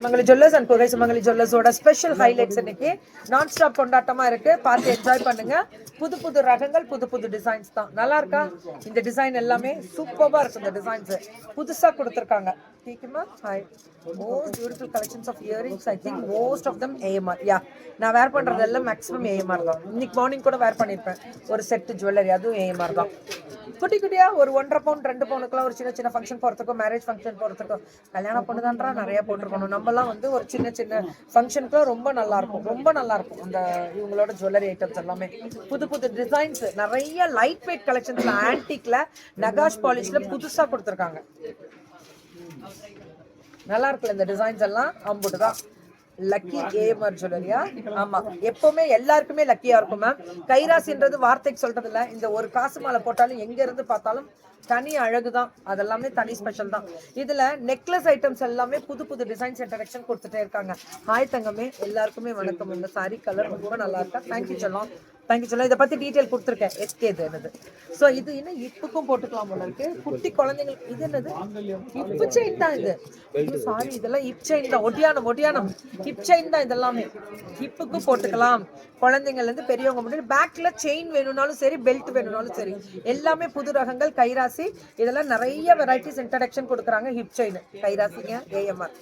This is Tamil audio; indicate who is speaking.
Speaker 1: மங்களி ஜுவல்லர்ஸ் அண்ட் குகை சுமங்கலி ஜுவல்லர்ஸோட ஸ்பெஷல் ஹைலைட்ஸ் இன்னைக்கு நான் ஸ்டாப் கொண்டாட்டமா இருக்கு. பார்த்து என்ஜாய் பண்ணுங்க. புது புது ரகங்கள், புது புது டிசைன்ஸ் தான். நல்லா இருக்கா? இந்த டிசைன் எல்லாமே சூப்பரா இருக்கு. இந்த டிசைன்ஸ் புதுசா கொடுத்துருக்காங்க. கேக்குமா? Hi. Most beautiful collections of earrings. I think most of them AMR. Yeah, நான் வேர் பண்றது எல்லாம் மேக்ஸிமம் ஏஎம்ஆர் தான். இன்னைக்கு மார்னிங் கூட வேர் பண்ணியிருப்பேன் ஒரு செட் ஜுவல்லரி, அதுவும் ஏஎம்ஆர் தான். குட்டி குட்டியா ஒரு 1.5 பவுன் 2 பவுனுக்குலாம் ஒரு சின்ன சின்ன ஃபங்க்ஷன் போகிறதுக்கும், மேரேஜ் ஃபங்க்ஷன் போகிறதுக்கும், கல்யாணம் பொண்ணுதான்றா நிறைய போட்டிருக்கணும். நம்மலாம் வந்து ஒரு சின்ன சின்ன ஃபங்க்ஷனுக்குலாம் ரொம்ப நல்லா இருக்கும், ரொம்ப நல்லா இருக்கும். அந்த இவங்களோட ஜுவல்லரி ஐட்டம்ஸ் எல்லாமே புது புது டிசைன்ஸ், நிறைய லைட் வெயிட் கலெக்ஷன்ஸ்ல, ஆன்டிக்ல, நகாஷ் பாலிஷ்ல புதுசா கொடுத்துருக்காங்க. நல்லா இருக்குல்ல இந்த டிசைன்ஸ் எல்லாம். அம்புட்டு தான் லக்கி ஏஎம்ஆர் ஜுவல்லரியா. ஆமா, எப்பவுமே எல்லாருக்குமே லக்கியா இருக்கும் மேம். கைராசின்றது வார்த்தைக்கு சொல்றது இல்ல. இந்த ஒரு காசு மாலை போட்டாலும் எங்க இருந்து பார்த்தாலும் தனி அழகுதான். அதெல்லாமே தனி ஸ்பெஷல் தான். இதுல நெக்லஸ் ஐட்டம்ஸ் எல்லாமே புது புது டிசைன்ஸ் இன்ட்ரடக்ஷன் கொடுத்துட்டே இருக்காங்க. ஹாய் தங்கமே, எல்லாருக்குமே வணக்கம். இந்த சாரி கலர் ரொம்ப நல்லா இருக்கா. தேங்க்யூ சொல்லலாம், தேங்க்யூ சொல்லலாம். இதை பத்தி டீட்டெயில் கொடுத்துருக்கேன். எஸ்கே இது என்னது. ஸோ இது இன்னும் இப்புக்கும் போட்டுக்கலாம் போல இருக்கு. குட்டி குழந்தைங்களுக்கு இது என்னது, இப்பு செயின் தான் இது. சாரி, இதெல்லாம் இப் செயின் தான். ஒட்டியானம் ஒட்டியானம் ஹிப் செயின் தான். இதெல்லாமே ஹிப்புக்கு போட்டுக்கலாம். குழந்தைங்கள்ல இருந்து பெரியவங்க முன்னாடி பேக்ல செயின் வேணும்னாலும் சரி, பெல்ட் வேணும்னாலும் சரி, எல்லாமே புது ரகங்கள். கைராசி இதெல்லாம் நிறைய வெரைட்டிஸ் இன்ட்ரடக்ஷன் கொடுக்குறாங்க. ஹிப் செயின் கைராசிங்க, ஏஎம்ஆர்.